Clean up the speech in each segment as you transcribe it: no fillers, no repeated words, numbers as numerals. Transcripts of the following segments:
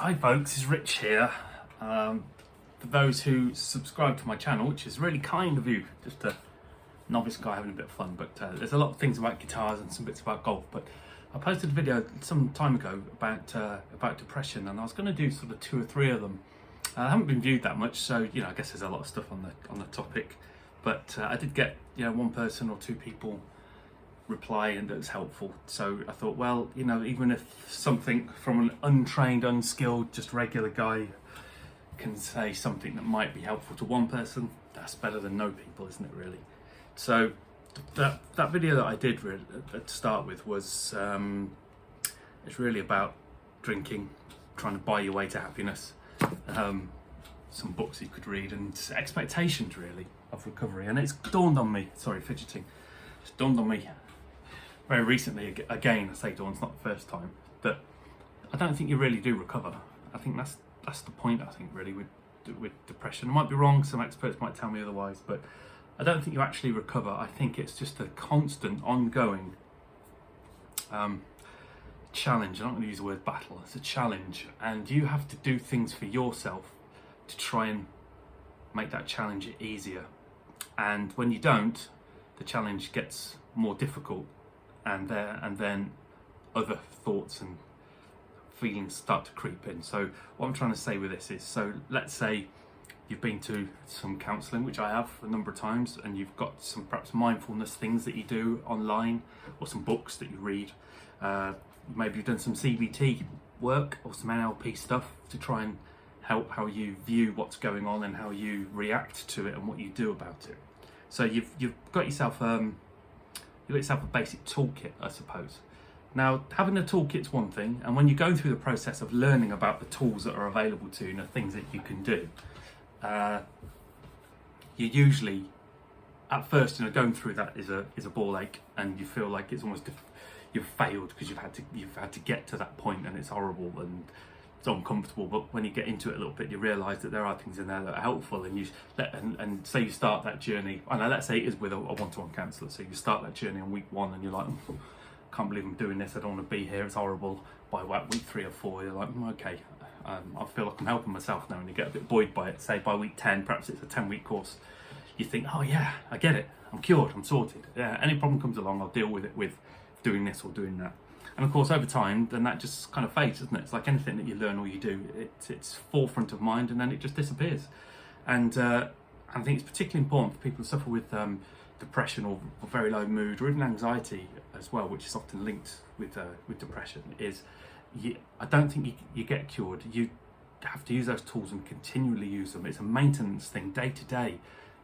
Hi folks, it's Rich here. For those who subscribe to my channel, which is really kind of you, just a novice guy having a bit of fun, but there's a lot of things about guitars and some bits about golf. But I posted a video some time ago about depression, and I was going to do sort of 2 or 3 of them. I haven't been viewed that much, so I guess there's a lot of stuff on the topic. But I did get one person or 2 people reply, and that was helpful. So I thought, well, even if something from an untrained, unskilled, just regular guy can say something that might be helpful to one person, that's better than no people, isn't it, really? So that video that I did to start with was it's really about drinking, trying to buy your way to happiness, some books you could read, and expectations really of recovery. And it's dawned on me, sorry, fidgeting, it's dawned on me very recently, again, I say dawn, it's not the first time, that I don't think you really do recover. I think that's the point, I think, really, with depression. I might be wrong, some experts might tell me otherwise, but I don't think you actually recover. I think it's just a constant, ongoing challenge. I'm not going to use the word battle, it's a challenge, and you have to do things for yourself to try and make that challenge easier. And when you don't, the challenge gets more difficult, and then other thoughts and feelings start to creep in. So what I'm trying to say with this is, so let's say you've been to some counselling, which I have a number of times, and you've got some perhaps mindfulness things that you do online, or some books that you read. Maybe you've done some CBT work or some NLP stuff to try and help how you view what's going on and how you react to it and what you do about it. So you've got yourself a basic toolkit, I suppose. Now, having a toolkit's one thing, and when you're going through the process of learning about the tools that are available to you and the things that you can do, you usually, at first, going through that is a ball ache, and you feel like it's almost you've failed because you've had to get to that point, and it's horrible and it's uncomfortable. But when you get into it a little bit, you realise that there are things in there that are helpful, and and say you start that journey. And let's say it is with a one-to-one counsellor. So you start that journey on week 1, and you're like, can't believe I'm doing this, I don't want to be here, it's horrible. By week 3 or 4, you're like, okay, I feel like I'm helping myself now, and you get a bit buoyed by it. Say by week 10, perhaps it's a 10-week course, you think, oh yeah, I get it, I'm cured, I'm sorted. Yeah, any problem comes along, I'll deal with it with doing this or doing that. And of course, over time, then that just kind of fades, doesn't it? It's like anything that you learn or you do, it's forefront of mind, and then it just disappears. And I think it's particularly important for people who suffer with depression or very low mood, or even anxiety as well, which is often linked with depression, is I don't think you get cured. You have to use those tools and continually use them. It's a maintenance thing, day to day.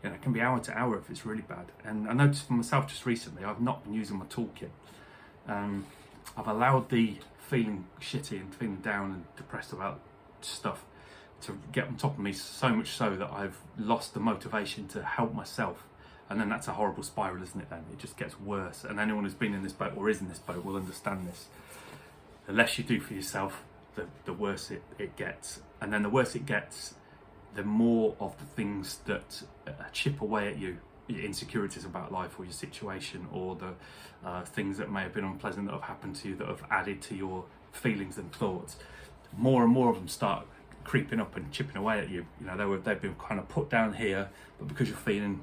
It can be hour to hour if it's really bad. And I noticed for myself just recently, I've not been using my toolkit. I've allowed the feeling shitty and feeling down and depressed about stuff to get on top of me, so much so that I've lost the motivation to help myself. And then that's a horrible spiral, isn't it then? It just gets worse. And anyone who's been in this boat or is in this boat will understand this. The less you do for yourself, the worse it gets. And then the worse it gets, the more of the things that chip away at you, your insecurities about life or your situation, or the things that may have been unpleasant that have happened to you that have added to your feelings and thoughts, more and more of them start creeping up and chipping away at you. They've been kind of put down here, but because you're feeling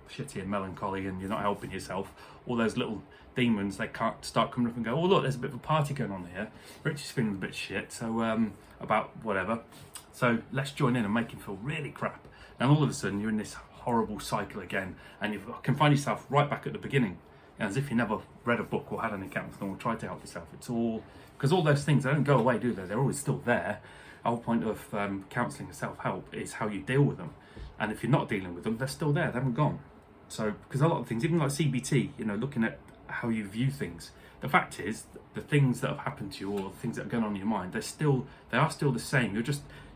shitty and melancholy and you're not helping yourself, all those little demons, they can't start coming up and go, oh look, there's a bit of a party going on here, Rich is feeling a bit shit, so about whatever, so let's join in and make him feel really crap. And all of a sudden you're in this horrible cycle again, and you can find yourself right back at the beginning, as if you never read a book or had any counselling or tried to help yourself. It's all because all those things, they don't go away, do they? They're always still there. The whole point of counselling and self-help is how you deal with them, and if you're not dealing with them, they're still there, they haven't gone. So, because a lot of things, even like CBT, looking at how you view things, the fact is, the things that have happened to you or the things that are going on in your mind, they are still the same. You're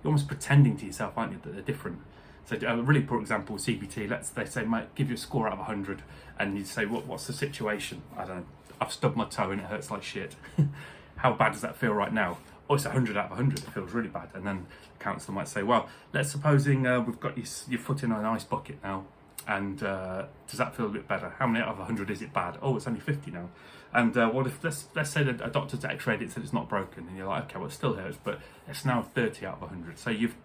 almost pretending to yourself, aren't you, that they're different. So a really poor example with CBT, they say, might give you a score out of 100, and you say, what's the situation? I don't know, I've stubbed my toe and it hurts like shit. How bad does that feel right now? Oh, it's 100 out of 100, it feels really bad. And then the counsellor might say, well, let's supposing we've got your foot in an ice bucket now, And does that feel a bit better? How many out of 100 is it bad? Oh, it's only 50 now. And what if, let's say that a doctor's x-rayed it, said it's not broken, and you're like, okay, well, it still hurts, but it's now 30 out of 100. So you've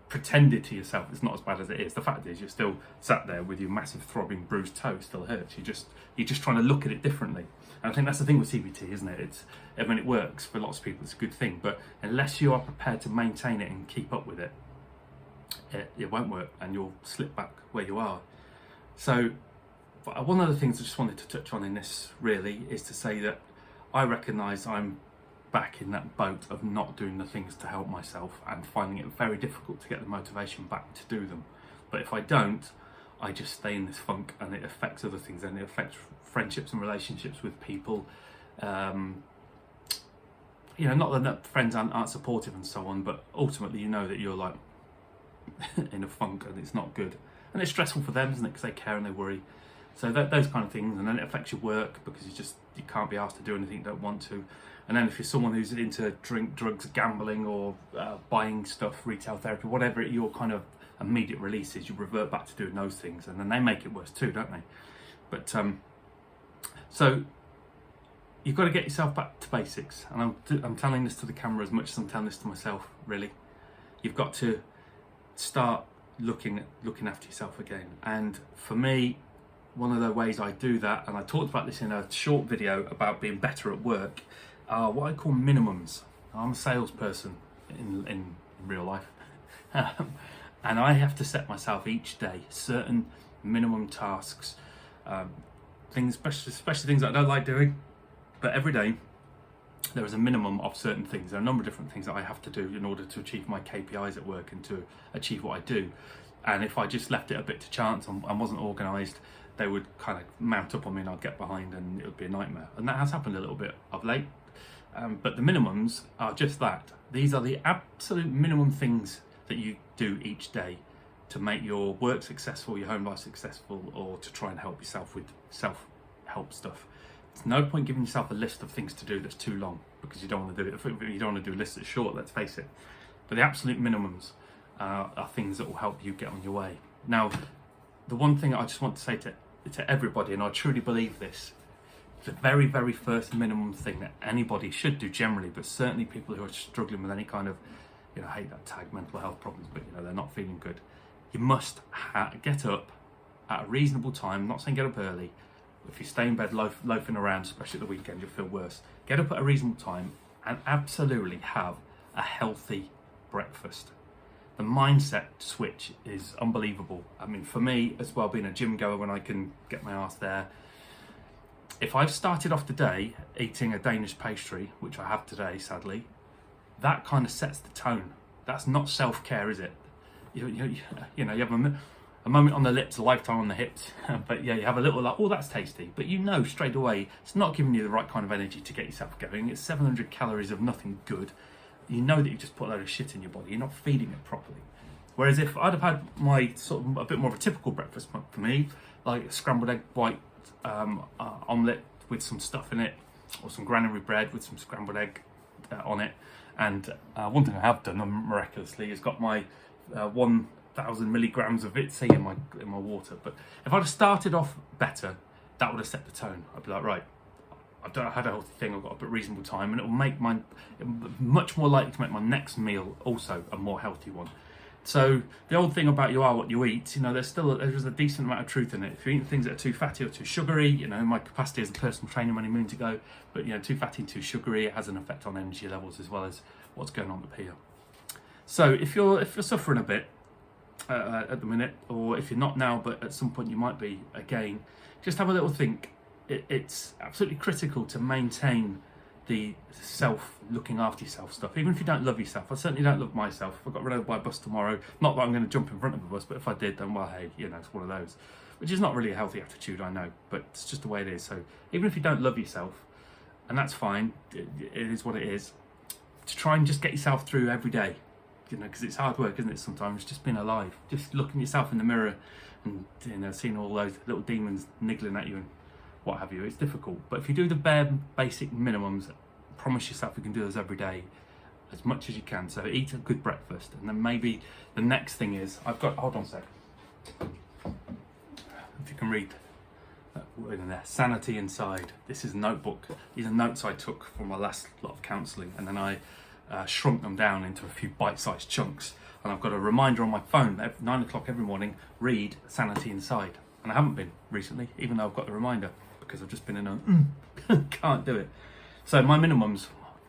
pretended to yourself it's not as bad as it is. The fact is, you're still sat there with your massive throbbing bruised toe, it still hurts. You're just trying to look at it differently. And I think that's the thing with CBT, isn't it? I mean, it works for lots of people, it's a good thing, but unless you are prepared to maintain it and keep up with it, it won't work, and you'll slip back where you are. So one of the things I just wanted to touch on in this really is to say that I recognise I'm back in that boat of not doing the things to help myself and finding it very difficult to get the motivation back to do them. But if I don't, I just stay in this funk, and it affects other things, and it affects friendships and relationships with people. You know, not that friends aren't supportive and so on, but ultimately you know that you're like in a funk and it's not good. And it's stressful for them, isn't it? Because they care and they worry. So those kind of things, and then it affects your work because you can't be asked to do anything you don't want to. And then if you're someone who's into drink, drugs, gambling, or buying stuff, retail therapy, whatever your kind of immediate release is, you revert back to doing those things, and then they make it worse too, don't they? But so you've got to get yourself back to basics, and I'm telling this to the camera as much as I'm telling this to myself. Really, you've got to start looking after yourself again. And for me, one of the ways I do that, and I talked about this in a short video about being better at work, are what I call minimums. I'm a salesperson in real life, and I have to set myself each day certain minimum tasks, things, especially things that I don't like doing, but every day there is a minimum of certain things. There are a number of different things that I have to do in order to achieve my KPIs at work and to achieve what I do. And if I just left it a bit to chance and wasn't organised, they would kind of mount up on me and I'd get behind and it would be a nightmare. And that has happened a little bit of late. But the minimums are just that. These are the absolute minimum things that you do each day to make your work successful, your home life successful, or to try and help yourself with self-help stuff. There's no point giving yourself a list of things to do that's too long, because you don't want to do it. You don't want to do a list that's short, let's face it. But the absolute minimums are things that will help you get on your way. Now, the one thing I just want to say to everybody, and I truly believe this, the very, very first minimum thing that anybody should do generally, but certainly people who are struggling with any kind of, I hate that tag, mental health problems, but they're not feeling good. You must get up at a reasonable time. I'm not saying get up early. If you stay in bed loafing around, especially at the weekend, you'll feel worse. Get up at a reasonable time and absolutely have a healthy breakfast. The mindset switch is unbelievable. I mean, for me as well, being a gym goer when I can get my ass there, if I've started off the day eating a Danish pastry, which I have today, sadly, that kind of sets the tone. That's not self-care, is it? You have a moment on the lips, a lifetime on the hips. But yeah, you have a little like, oh, that's tasty. But straight away, it's not giving you the right kind of energy to get yourself going. It's 700 calories of nothing good. You know that you just put a load of shit in your body. You're not feeding it properly. Whereas if I'd have had my sort of a bit more of a typical breakfast for me, like a scrambled egg white omelette with some stuff in it, or some granary bread with some scrambled egg on it. And one thing I have done miraculously is got my 1,000 milligrams of Vitsy in my water. But if I'd have started off better, that would have set the tone. I'd be like, right, I've had a healthy thing, I've got a bit reasonable time, and it will make much more likely to make my next meal also a more healthy one. So the old thing about you are what you eat, there's a decent amount of truth in it. If you eat things that are too fatty or too sugary, my capacity as a personal trainer many moons ago, but too fatty and too sugary, it has an effect on energy levels as well as what's going on up here. So if you're suffering a bit at the minute, or if you're not now, but at some point you might be again, just have a little think. It's absolutely critical to maintain the looking after yourself stuff, even if you don't love yourself. I certainly don't love myself. If I got run over by a bus tomorrow, not that I'm going to jump in front of a bus, but if I did, then well, hey, it's one of those, which is not really a healthy attitude, I know, but it's just the way it is. So even if you don't love yourself, and that's fine, it is what it is, to try and just get yourself through every day, because it's hard work, isn't it? Sometimes just being alive, just looking yourself in the mirror and seeing all those little demons niggling at you and what have you. It's difficult, but if you do the bare basic minimums, promise yourself you can do those every day as much as you can. So eat a good breakfast, and then maybe the next thing is, hold on a sec. if you can read that word in there, sanity inside. This is a notebook. These are notes I took from my last lot of counselling, and then I shrunk them down into a few bite-sized chunks. And I've got a reminder on my phone at 9 o'clock every morning, read Sanity Inside. And I haven't been recently, even though I've got the reminder, because I've just been in a can't do it. So my minimums,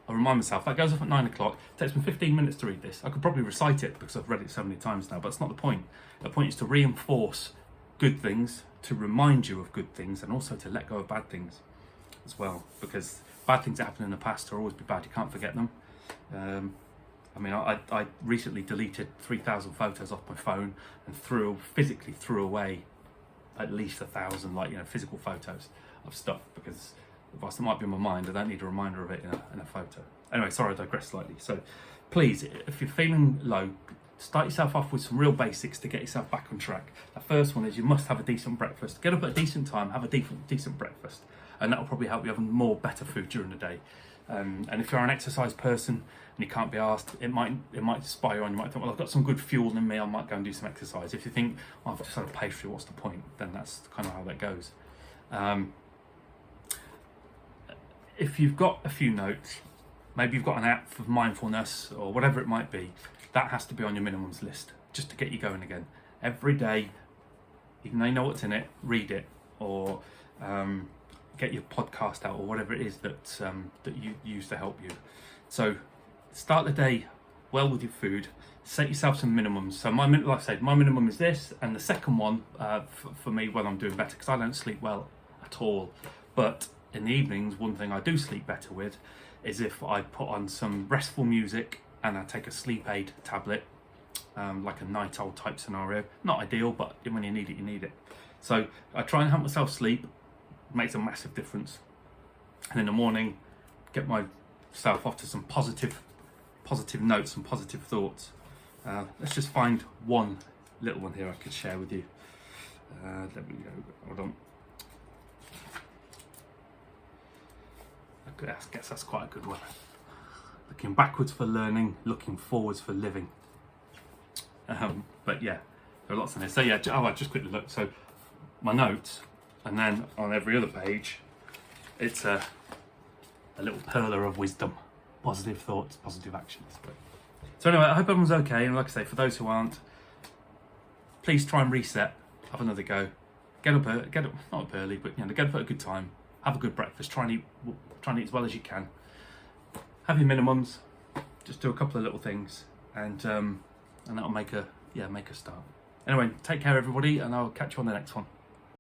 I remind myself, that goes off at 9 o'clock. It takes me 15 minutes to read this. I could probably recite it because I've read it so many times now, but it's not the point. The point is to reinforce good things, to remind you of good things, and also to let go of bad things as well, because bad things that happened in the past will always be bad. You can't forget them. I mean, I recently deleted 3,000 photos off my phone and physically threw away at least 1,000, physical photos of stuff, because whilst it might be in my mind, I don't need a reminder of it in a photo. Anyway, sorry, I digress slightly. So please, if you're feeling low, start yourself off with some real basics to get yourself back on track. The first one is you must have a decent breakfast. Get up at a decent time, have a decent breakfast, and that will probably help you have more better food during the day. And if you're an exercise person and you can't be asked, it might inspire you on. You might think, well, I've got some good fuel in me, I might go and do some exercise. If you think, I've just had a pastry, what's the point? Then that's kind of how that goes. If you've got a few notes, maybe you've got an app for mindfulness or whatever it might be, that has to be on your minimums list, just to get you going again. Every day, even though you know what's in it, read it, or get your podcast out, or whatever it is that you use to help you. So start the day well with your food, set yourself some minimums. So like I said, my minimum is this, and the second one for me when I'm doing better, because I don't sleep well at all, but in the evenings, one thing I do sleep better with is if I put on some restful music and I take a sleep aid tablet, like a night owl type scenario. Not ideal, but when you need it, you need it. So I try and help myself sleep. It makes a massive difference. And in the morning, get myself off to some positive notes and positive thoughts. Let's just find one little one here I could share with you. There we go. Hold on. I guess that's quite a good one. Looking backwards for learning, looking forwards for living. But yeah, there are lots in there. So yeah, I'll just quickly look. So my notes, and then on every other page, it's a little perler of wisdom, positive thoughts, positive actions. So anyway, I hope everyone's okay. And like I say, for those who aren't, please try and reset. Have another go. Get up not up early, but get up at a good time. Have a good breakfast. Try and eat as well as you can. Have your minimums. Just do a couple of little things, and that'll make a start. Anyway, take care everybody, and I'll catch you on the next one.